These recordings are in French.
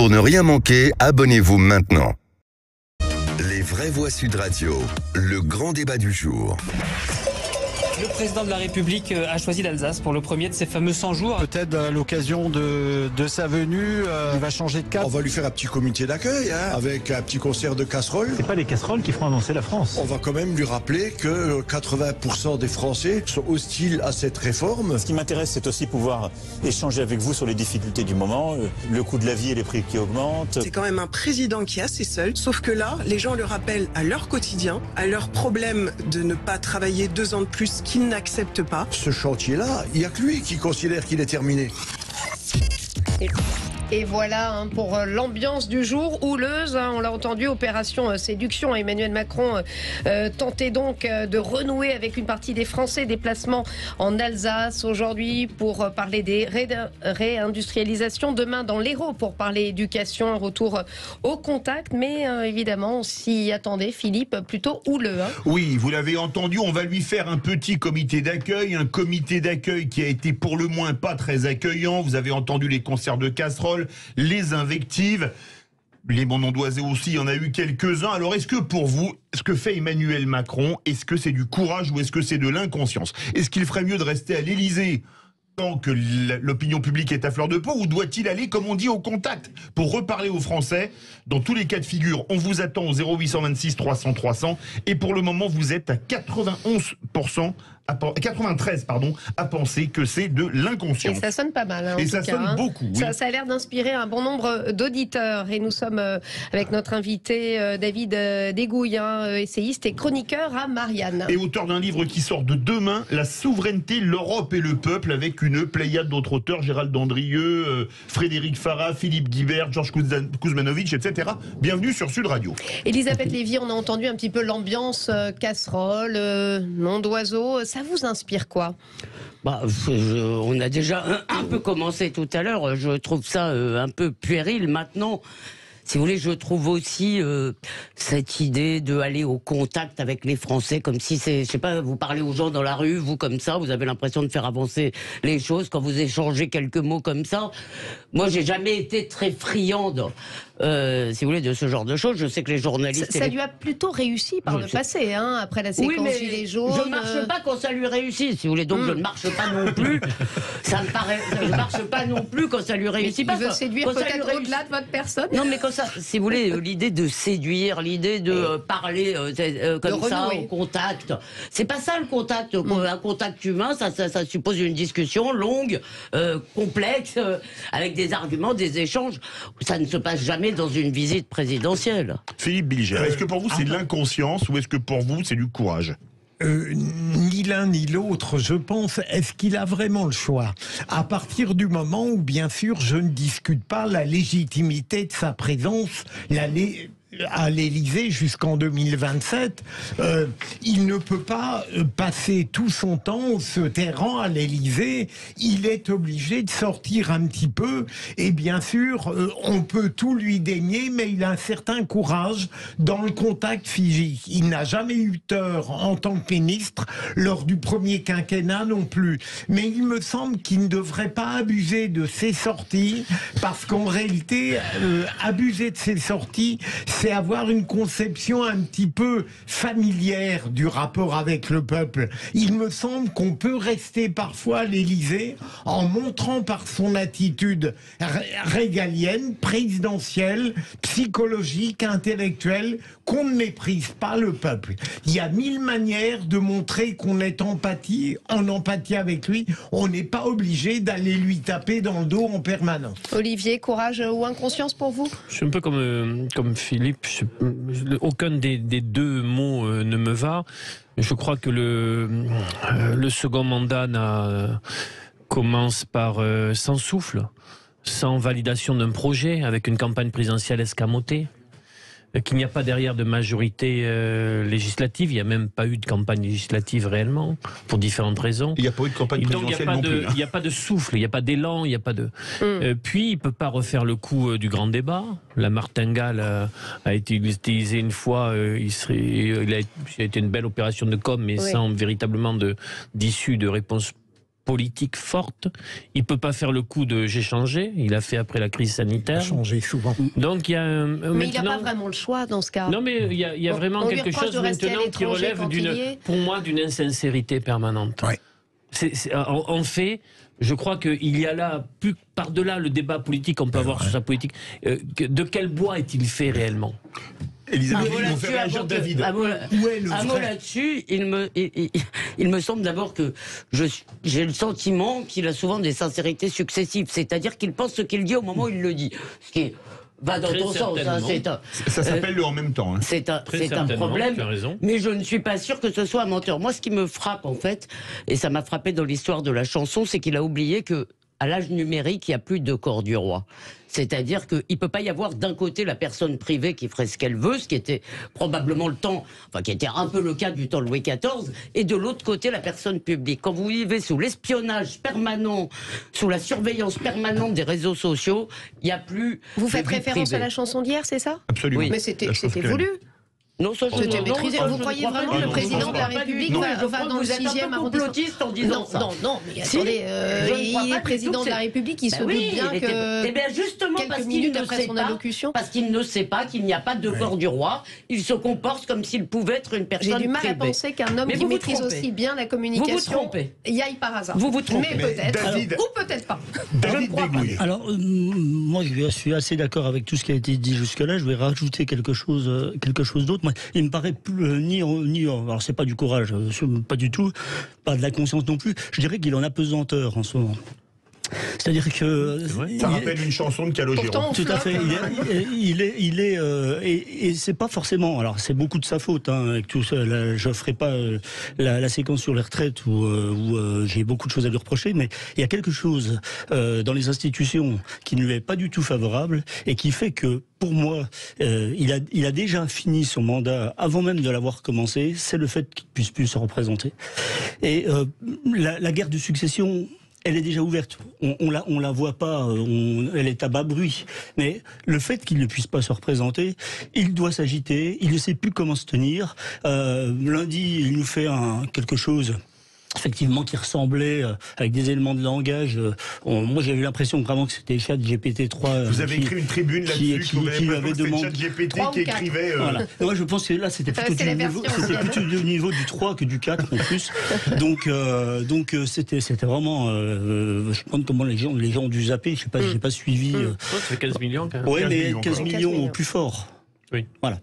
Pour ne rien manquer, abonnez-vous maintenant. Les vraies voix Sud Radio, le grand débat du jour. Le président de la République a choisi l'Alsace pour le premier de ses fameux 100 jours. Peut-être à l'occasion de sa venue, il va changer de cap. On va lui faire un petit comité d'accueil, avec un petit concert de casseroles. C'est pas les casseroles qui feront avancer la France. On va quand même lui rappeler que 80% des Français sont hostiles à cette réforme. Ce qui m'intéresse, c'est aussi pouvoir échanger avec vous sur les difficultés du moment, le coût de la vie et les prix qui augmentent. C'est quand même un président qui est assez seul, sauf que là, les gens le rappellent à leur quotidien, à leur problème de ne pas travailler 2 ans de plus qu'ils n'acceptent pas. Ce chantier-là, il n'y a que lui qui considère qu'il est terminé. Et voilà pour l'ambiance du jour, houleuse, on l'a entendu, opération séduction. Emmanuel Macron tentait donc de renouer avec une partie des Français. Déplacement en Alsace aujourd'hui pour parler des réindustrialisations. Demain dans l'Hérault pour parler éducation, un retour au contact. Mais évidemment, on s'y attendait, Philippe, plutôt houleux. Oui, vous l'avez entendu, on va lui faire un petit comité d'accueil. Un comité d'accueil qui a été pour le moins pas très accueillant. Vous avez entendu les concerts de casseroles, les invectives, les bons noms d'oiseaux aussi, il y en a eu quelques-uns. Alors est-ce que pour vous, ce que fait Emmanuel Macron, est-ce que c'est du courage ou est-ce que c'est de l'inconscience? Est-ce qu'il ferait mieux de rester à l'Élysée tant que l'opinion publique est à fleur de peau, ou doit-il aller, comme on dit, au contact pour reparler aux Français? Dans tous les cas de figure, on vous attend au 0826 300 300 et pour le moment vous êtes à 93 à penser que c'est de l'inconscience. Et ça sonne pas mal. Et ça sonne beaucoup. Oui. Ça a l'air d'inspirer un bon nombre d'auditeurs. Et nous sommes avec notre invité David Dégouille, essayiste et chroniqueur à Marianne. Et auteur d'un livre qui sort de demain, La souveraineté, l'Europe et le peuple, avec une pléiade d'autres auteurs, Gérald Dandrieux, Frédéric Farah, Philippe Guibert, Georges Kuzmanovic, etc. Bienvenue sur Sud Radio. Elisabeth Lévy, on a entendu un petit peu l'ambiance casserole, nom d'oiseau. Ça vous inspire quoi? On a déjà un peu commencé tout à l'heure. Je trouve ça un peu puéril. Maintenant, si vous voulez, je trouve aussi cette idée de aller au contact avec les Français, comme si c'est, je sais pas, vous parlez aux gens dans la rue, vous comme ça, vous avez l'impression de faire avancer les choses quand vous échangez quelques mots comme ça. Moi, j'ai jamais été très friande, si vous voulez, de ce genre de choses. Je sais que les journalistes... Ça lui a plutôt réussi par le passé, après la séquence Gilets jaunes. Je ne marche pas quand ça lui réussit, si vous voulez, donc je ne marche pas non plus. Ça me paraît... Je ne marche pas non plus quand ça lui réussit. Il veut séduire peut-être au-delà de votre personne. Non, mais quand ça, si vous voulez, l'idée de séduire, l'idée de parler comme de ça, au contact, c'est pas ça le contact. Un contact humain, ça suppose une discussion longue, complexe, avec des arguments, des échanges. Ça ne se passe jamais dans une visite présidentielle. Philippe Bilger, est-ce que pour vous c'est de l'inconscience ou est-ce que pour vous c'est du courage? Ni l'un ni l'autre, je pense. Est-ce qu'il a vraiment le choix? À partir du moment où, bien sûr, je ne discute pas la légitimité de sa présence, à l'Élysée jusqu'en 2027, il ne peut pas passer tout son temps se terrant à l'Élysée. Il est obligé de sortir un petit peu. Et bien sûr, on peut tout lui dénier, mais il a un certain courage dans le contact physique. Il n'a jamais eu tort en tant que ministre, lors du premier quinquennat non plus. Mais il me semble qu'il ne devrait pas abuser de ses sorties, parce qu'en réalité, abuser de ses sorties, c'est avoir une conception un petit peu familière du rapport avec le peuple. Il me semble qu'on peut rester parfois à l'Élysée en montrant par son attitude régalienne, présidentielle, psychologique, intellectuelle, qu'on ne méprise pas le peuple. Il y a 1000 manières de montrer qu'on est en empathie avec lui. On n'est pas obligé d'aller lui taper dans le dos en permanence. Olivier, courage ou inconscience pour vous? Je suis un peu comme Philippe. Aucun des deux mots ne me va. Je crois que le second mandat commence par sans souffle, sans validation d'un projet, avec une campagne présidentielle escamotée, qu'il n'y a pas derrière de majorité législative. Il n'y a même pas eu de campagne législative réellement, pour différentes raisons. Il n'y a pas eu de campagne présidentielle non plus. Il n'y a pas de souffle, il n'y a pas d'élan, il n'y a pas de... puis, il ne peut pas refaire le coup du grand débat. La martingale a été utilisée une fois. Il a été une belle opération de com, mais sans véritablement d'issue, de réponse politique forte. Il peut pas faire le coup de j'ai changé. Il a fait après la crise sanitaire. Il a changé souvent. Donc il y a mais il n'a pas vraiment le choix dans ce cas. Non, mais il y a vraiment quelque chose maintenant qui relève pour moi d'une insincérité permanente. Ouais. En fait, je crois qu'il y a là, plus par-delà le débat politique qu'on peut avoir sur sa politique, de quel bois est-il fait réellement? Elisabeth, on fait réagir David. Un mot là-dessus, il me semble d'abord que j'ai le sentiment qu'il a souvent des sincérités successives. C'est-à-dire qu'il pense ce qu'il dit au moment où il le dit. Ce qui va dans ton sens. Hein, ça s'appelle le en même temps. Hein. C'est un problème, mais je ne suis pas sûr que ce soit un menteur. Moi, ce qui me frappe, en fait, et ça m'a frappé dans l'histoire de la chanson, c'est qu'il a oublié que à l'âge numérique, il n'y a plus de corps du roi. C'est-à-dire qu'il ne peut pas y avoir d'un côté la personne privée qui ferait ce qu'elle veut, ce qui était probablement le temps, enfin qui était un peu le cas du temps Louis XIV, et de l'autre côté la personne publique. Quand vous vivez sous l'espionnage permanent, sous la surveillance permanente des réseaux sociaux, il n'y a plus. Vous faites référence à la chanson d'hier, c'est ça? Absolument. Oui. Mais c'était voulu. Non, ça je c'était maîtrisé. Vous croyez vraiment que le président de la République va dans le 6e arrondissement? en disant ça. Non, mais attendez, il est président de la République, il se doute bien que. Eh bien, justement, parce qu'il ne sait pas, parce qu'il ne sait pas qu'il n'y a pas de corps du roi, il se comporte comme s'il pouvait être une personne. J'ai du mal à penser qu'un homme qui maîtrise aussi bien la communication y aille par hasard. Vous vous trompez. Mais peut-être, ou peut-être pas. David Dégouille. Alors, moi, je suis assez d'accord avec tout ce qui a été dit jusque-là. Je vais rajouter quelque chose d'autre. Moi, il me paraît plus, alors c'est pas du courage, pas du tout, pas de la conscience non plus. Je dirais qu'il en a pesanteur en ce moment. C'est-à-dire que ça rappelle une chanson de Calogero. Tout à fait. Et c'est pas forcément. Alors c'est beaucoup de sa faute. Hein, avec tout ça, je ferai pas la séquence sur les retraites où j'ai beaucoup de choses à lui reprocher, mais il y a quelque chose dans les institutions qui ne lui est pas du tout favorable et qui fait que pour moi, il a déjà fini son mandat avant même de l'avoir commencé. C'est le fait qu'il puisse plus se représenter. Et la guerre de succession, elle est déjà ouverte. On la voit pas. Elle est à bas bruit. Mais le fait qu'il ne puisse pas se représenter, il doit s'agiter. Il ne sait plus comment se tenir. Lundi, il nous fait quelque chose. Effectivement, qui ressemblait avec des éléments de langage. Moi, j'ai eu l'impression vraiment que c'était ChatGPT-3. Vous avez écrit une tribune là-dessus qui avait demandé ChatGPT qui écrivait. Voilà. Moi, je pense que là, c'était plutôt du niveau du 3 que du 4 en plus. Donc, c'était vraiment. Je me demande comment les gens ont dû zapper. Je sais pas, j'ai pas suivi. Ça fait 15 millions quand même. Oui, mais 15 millions au plus fort. Oui. Voilà.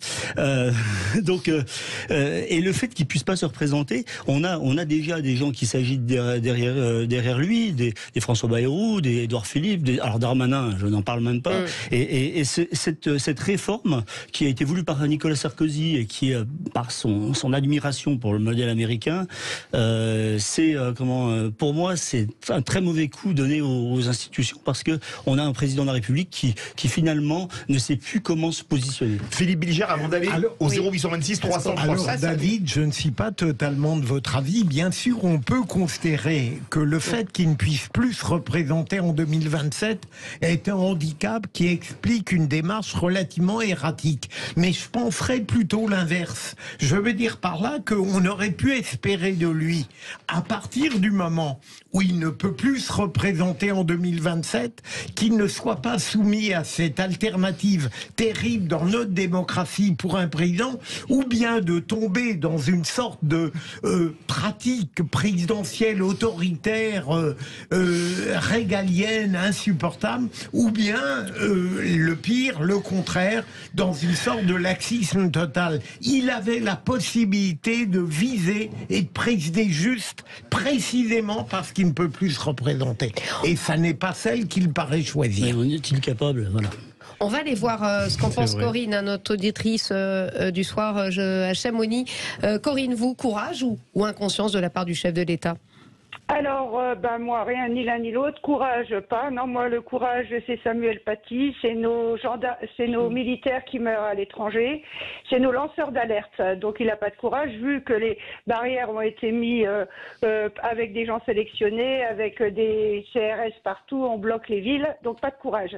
Et le fait qu'il puisse pas se représenter, on a déjà des gens qui s'agitent derrière lui, des François Bayrou, des Édouard Philippe, alors Darmanin, je n'en parle même pas. Et cette réforme qui a été voulue par Nicolas Sarkozy et qui, par son admiration pour le modèle américain, pour moi, c'est un très mauvais coup donné aux institutions parce que on a un président de la République qui finalement ne sait plus comment se positionner. Philippe Bilger, avant d'aller au 0826 300. Alors, David, je ne suis pas totalement de votre avis. Bien sûr, on peut considérer que le fait qu'il ne puisse plus se représenter en 2027 est un handicap qui explique une démarche relativement erratique. Mais je penserais plutôt l'inverse. Je veux dire par là qu'on aurait pu espérer de lui, à partir du moment où il ne peut plus se représenter en 2027, qu'il ne soit pas soumis à cette alternative terrible dans notre démocratie pour un président, ou bien de tomber dans une sorte de pratique présidentielle autoritaire, régalienne, insupportable, ou bien le pire, le contraire, dans une sorte de laxisme total. Il avait la possibilité de viser et de présider juste, précisément parce qu'il ne peut plus se représenter. Et ça n'est pas celle qu'il paraît choisir. Mais en est-il capable? Voilà. On va aller voir ce qu'en pense Corinne, notre auditrice du soir à Chamonix. Corinne, vous, courage ou inconscience de la part du chef de l'État? Alors, moi, rien, ni l'un ni l'autre. Courage, pas. Non, moi, le courage, c'est Samuel Paty, c'est nos militaires qui meurent à l'étranger, c'est nos lanceurs d'alerte. Donc, il n'a pas de courage, vu que les barrières ont été mises avec des gens sélectionnés, avec des CRS partout, on bloque les villes, donc pas de courage.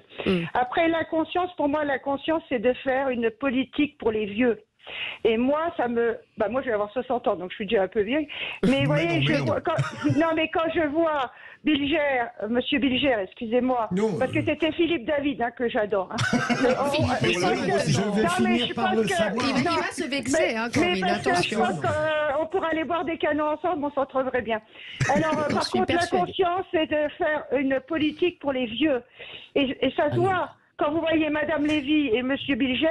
Après, la conscience, pour moi, la conscience, c'est de faire une politique pour les vieux. Et moi, moi, je vais avoir 60 ans, donc je suis déjà un peu vieille. Mais vous voyez, quand je vois Bilger, Monsieur Bilger, excusez-moi, parce que c'était Philippe David que j'adore. Je vais finir par le savoir. Il va se vexer, Corinne, attention. On pourra aller boire des canons ensemble, on s'entendrait bien. Alors, par contre, la conscience, c'est de faire une politique pour les vieux. Et ça se voit, quand vous voyez Madame Lévy et Monsieur Bilger,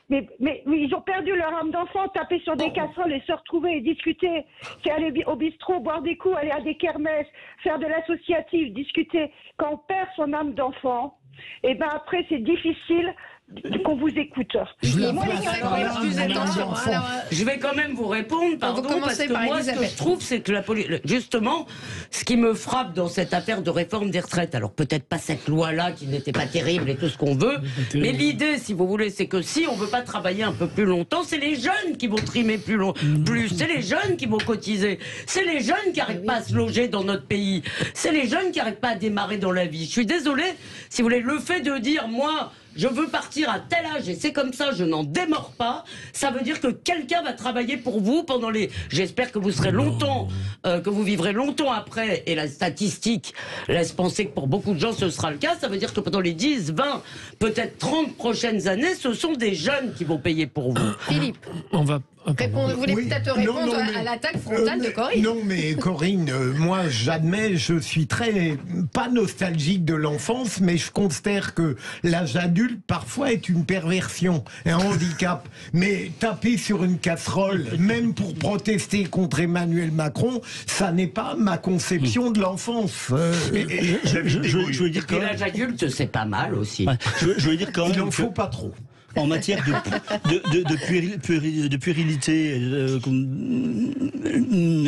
mais ils ont perdu leur âme d'enfant, taper sur des casseroles et se retrouver et discuter. C'est aller au bistrot, boire des coups, aller à des kermesses, faire de l'associatif, discuter. Quand on perd son âme d'enfant, et ben après c'est difficile qu'on vous écoute. Je vais quand même vous répondre, pardon, parce que moi, ce que je trouve, c'est que justement, ce qui me frappe dans cette affaire de réforme des retraites, alors peut-être pas cette loi-là qui n'était pas terrible et tout ce qu'on veut, mais l'idée, si vous voulez, c'est que si on veut pas travailler un peu plus longtemps, c'est les jeunes qui vont trimer plus, c'est les jeunes qui vont cotiser, c'est les jeunes qui n'arrivent pas à se loger dans notre pays, c'est les jeunes qui n'arrivent pas à démarrer dans la vie. Je suis désolée, si vous voulez, le fait de dire, moi, je veux partir à tel âge et c'est comme ça, je n'en démords pas. Ça veut dire que quelqu'un va travailler pour vous pendant les... J'espère que vous serez longtemps, que vous vivrez longtemps après. Et la statistique laisse penser que pour beaucoup de gens ce sera le cas. Ça veut dire que pendant les 10, 20, peut-être 30 prochaines années, ce sont des jeunes qui vont payer pour vous. Philippe. On va... Vous voulez peut-être répondre à l'attaque frontale de Corinne. Non, mais Corinne, moi j'admets, je suis très, pas nostalgique de l'enfance, mais je considère que l'âge adulte parfois est une perversion, un handicap. Mais taper sur une casserole, même pour protester contre Emmanuel Macron, ça n'est pas ma conception de l'enfance. Je veux dire que l'âge adulte, c'est pas mal aussi. Ouais, je veux dire quand même. Il n'en faut pas trop. En matière de puérilité,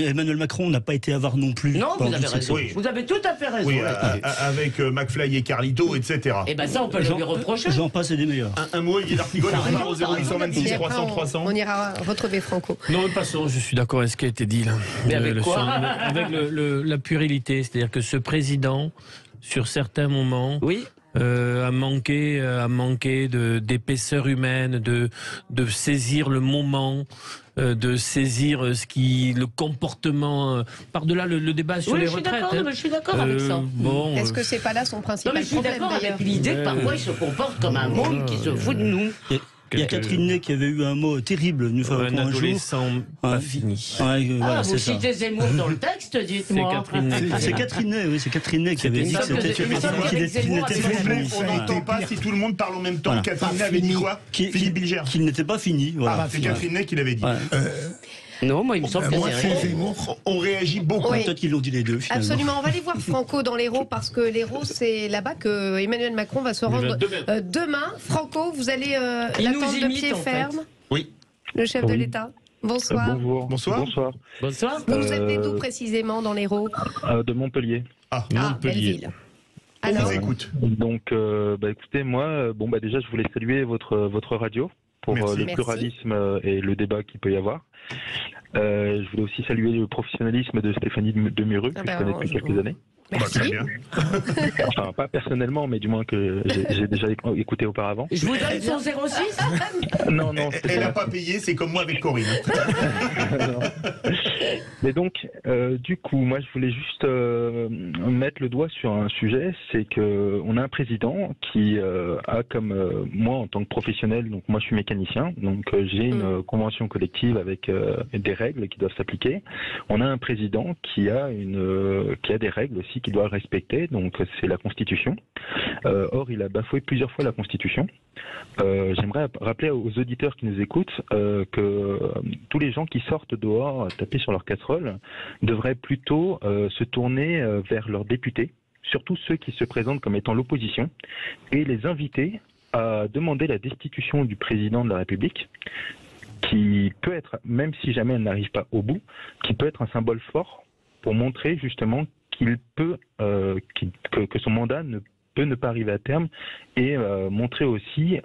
Emmanuel Macron n'a pas été avare non plus. Non, vous avez raison. Oui. Vous avez tout à fait raison. Oui, avec McFly et Carlito, etc. Et ben ça, on peut le lui reprocher. J'en passe et des meilleurs. Un mot, Olivier d'Artigol, on part au 0826 300 300. On ira retrouver Franco. Non, passons, je suis d'accord avec ce qui a été dit là. Mais avec quoi avec la puérilité, c'est-à-dire que ce président, sur certains moments... Oui. A manqué d'épaisseur humaine, de saisir le moment, de saisir le comportement par-delà le débat sur les retraites. Je suis d'accord avec ça. Bon, est-ce que c'est pas là son principal problème? Je suis d'accord avec l'idée que parfois il se comporte comme un môme qui se fout de nous. Il y a Catherine Ney qui avait eu un mot terrible une fois un adolescent pas fini. Voilà, vous citez Zemmour dans le texte, dites-moi. C'est Catherine Ney, oui, c'est Catherine Ney qui avait dit que c'était fini. On n'entend pas si tout le monde parle en même temps. Catherine Ney avait dit quoi? Philippe Bilger. Qu'il n'était pas fini. C'est Catherine Ney qui l'avait dit. Non, moi il me semble que c'est Zemmour. On réagit beaucoup. Oui. Peut-être qu'ils l'ont dit les deux finalement. Absolument, on va aller voir Franco dans l'Hérault parce que l'Hérault c'est là-bas que Emmanuel Macron va se rendre demain. Franco, vous allez l'attendre de pied ferme. Oui. Le chef de l'État. Bonsoir. Bonjour. Bonsoir. Bonsoir. Vous nous appelez d'où précisément dans l'Hérault? De Montpellier. Montpellier. Alors, on vous écoute. Donc, écoutez, moi, déjà, je voulais saluer votre radio pour le pluralisme et le débat qu'il peut y avoir. Je voulais aussi saluer le professionnalisme de Stéphanie Demureux, que je connais depuis quelques années. Très bien. Enfin, pas personnellement, mais du moins que j'ai déjà écouté auparavant. Je vous donne son 06. Non, elle n'a pas payé, c'est comme moi avec Corinne. Mais donc, du coup, moi, je voulais juste mettre le doigt sur un sujet, c'est que on a un président qui a comme moi en tant que professionnel, donc moi je suis mécanicien, donc j'ai une convention collective avec des règles qui doivent s'appliquer. On a un président qui a des règles aussi qu'il doit respecter, donc c'est la Constitution. Or, il a bafoué plusieurs fois la Constitution. J'aimerais rappeler aux auditeurs qui nous écoutent que tous les gens qui sortent dehors taper sur leur casserole devraient plutôt se tourner vers leurs députés, surtout ceux qui se présentent comme étant l'opposition, et les inviter à demander la destitution du président de la République, qui peut être, même si jamais elle n'arrive pas au bout, qui peut être un symbole fort pour montrer justement qu'il peut, que son mandat peut ne pas arriver à terme, et montrer aussi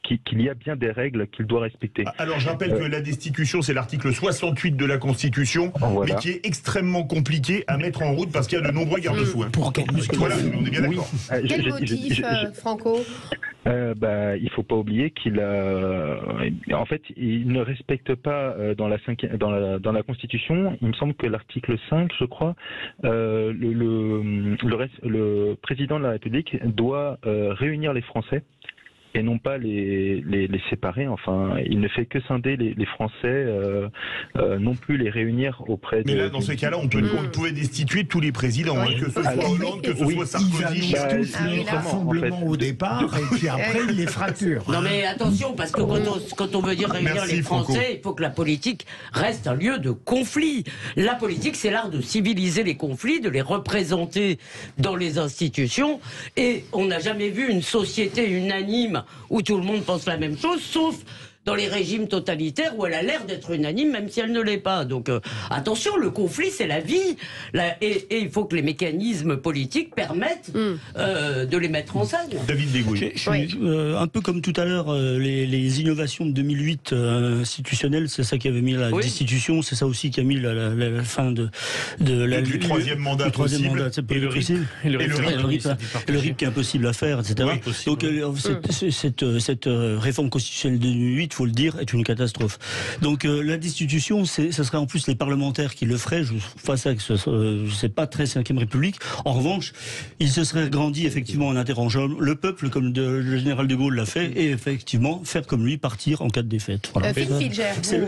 qu'il y a bien des règles qu'il doit respecter. Alors je rappelle que la destitution, c'est l'article 68 de la Constitution, mais qui est extrêmement compliqué à mettre en route parce qu'il y a de nombreux garde-fous. Pour quel motif? Voilà, on est bien d'accord. Quel motif, Franco? Il faut pas oublier qu'il en fait, il ne respecte pas dans la Constitution. Il me semble que l'article 5, je crois, le président de la République doit réunir les Français et non pas les séparer. Enfin, il ne fait que scinder les Français, non plus les réunir auprès de... Mais là, dans ce cas-là, on pouvait destituer tous les présidents, que ce soit Hollande, que ce soit Sarkozy. Ils annoncent tous les rassemblements au départ, et puis après, ils les fracturent. Non mais attention, parce que quand on veut dire réunir les Français, il faut que la politique reste un lieu de conflit. La politique, c'est l'art de civiliser les conflits, de les représenter dans les institutions, et on n'a jamais vu une société unanime où tout le monde pense la même chose, sauf dans les régimes totalitaires où elle a l'air d'être unanime, même si elle ne l'est pas. Donc attention, le conflit, c'est la vie. Et il faut que les mécanismes politiques permettent de les mettre en scène. David Degouille. Un peu comme tout à l'heure, les innovations de 2008 institutionnelles, c'est ça qui avait mis la destitution, c'est ça aussi qui a mis la fin du troisième mandat possible. Et le RIP qui est impossible à faire, etc. Donc cette réforme constitutionnelle de 2008, il faut le dire, est une catastrophe. Donc la destitution, ce serait en plus les parlementaires qui le feraient. Je trouve pas ça que c'est pas très 5e République. En revanche, il se serait grandi effectivement en interrogeant le peuple, comme le général de Gaulle l'a fait, et effectivement faire comme lui, partir en cas de défaite. Voilà.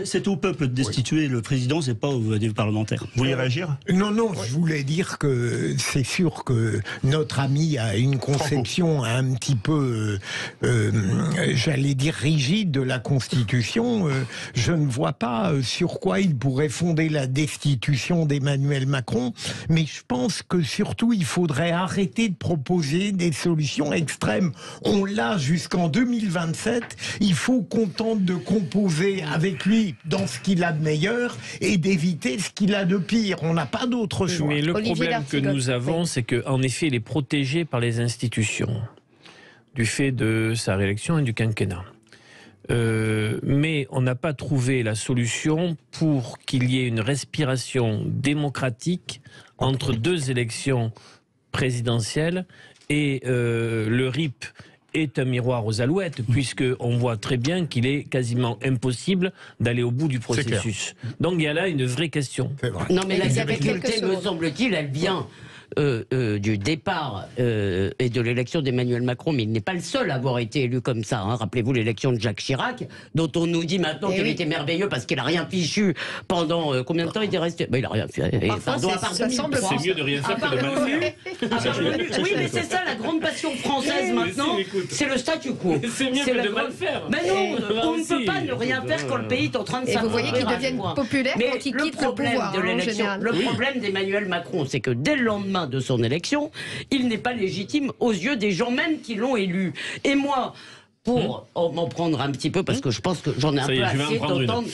C'est au peuple de destituer le président, c'est pas des parlementaires. Vous voulez réagir? Non, je voulais dire que c'est sûr que notre ami a une conception un petit peu, j'allais dire rigide de la Constitution. Je ne vois pas sur quoi il pourrait fonder la destitution d'Emmanuel Macron, mais je pense que surtout il faudrait arrêter de proposer des solutions extrêmes. On l'a jusqu'en 2027, il faut qu'on tente de composer avec lui dans ce qu'il a de meilleur et d'éviter ce qu'il a de pire. On n'a pas d'autre choix. Mais le problème que nous avons, c'est qu'en effet, il est protégé par les institutions, du fait de sa réélection et du quinquennat. Mais on n'a pas trouvé la solution pour qu'il y ait une respiration démocratique entre deux élections présidentielles, et le RIP est un miroir aux alouettes, puisqu'on voit très bien qu'il est quasiment impossible d'aller au bout du processus. Donc il y a là une vraie question. Non mais la difficulté, me semble-t-il, elle vient du départ et de l'élection d'Emmanuel Macron, mais il n'est pas le seul à avoir été élu comme ça. Rappelez-vous l'élection de Jacques Chirac, dont on nous dit maintenant qu'il était merveilleux parce qu'il n'a rien fichu pendant combien de temps il est resté? Il n'a rien fait. C'est mieux de rien faire que de mal faire. Oui, mais c'est ça la grande passion française maintenant, c'est le statu quo. C'est mieux que de mal faire. Mais non, on ne peut pas ne rien faire quand le pays est en train de s'affronter. Et vous voyez qu'ils deviennent populaires quand ils quittent le pouvoir. Le problème d'Emmanuel Macron, c'est que dès le lendemain de son élection, il n'est pas légitime aux yeux des gens même qui l'ont élu. Et moi, pour m'en prendre un petit peu, parce que je pense que j'en ai un peu assez d'entendre...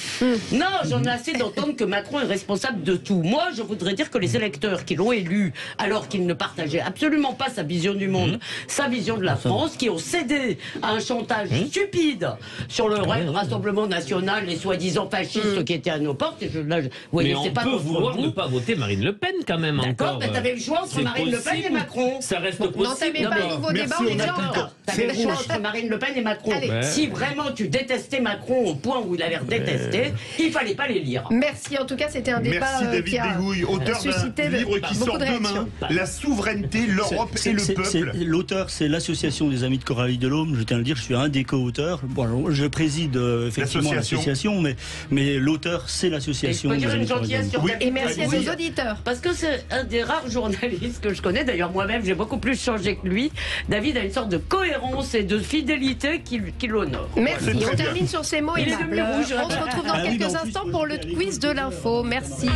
Non, j'en ai assez d'entendre que Macron est responsable de tout. Moi, je voudrais dire que les électeurs qui l'ont élu, alors qu'ils ne partageaient absolument pas sa vision du monde, sa vision de la France, qui ont cédé à un chantage stupide sur le Rassemblement National, les soi-disant fascistes qui étaient à nos portes, et mais on peut vouloir ne pas voter Marine Le Pen quand même. D'accord, mais t'avais le choix entre Marine Le Pen et Macron. Ça reste possible. Non, t'avais pas un nouveau débat, on est déjà encore. T'avais le choix entre Marine Le Pen et Macron. Si vraiment tu détestais Macron au point où il a l'air détesté, il fallait pas les lire. Merci, en tout cas c'était un débat David Degouille, auteur d'un livre qui sort demain, La souveraineté, l'Europe et le peuple. L'auteur, c'est l'association des Amis de Coralie Delhomme, je tiens à le dire, je suis un des co-auteurs. Bon, je préside effectivement l'association, mais l'auteur, c'est l'association des Amis de Coralie Delhomme. Et merci à nos auditeurs. Parce que c'est un des rares journalistes que je connais, d'ailleurs moi-même j'ai beaucoup plus changé que lui. David a une sorte de cohérence et de fidélité qui l'honore. Merci, on termine sur ces mots aimables. On se retrouve dans quelques instants pour le quiz de l'info. Merci.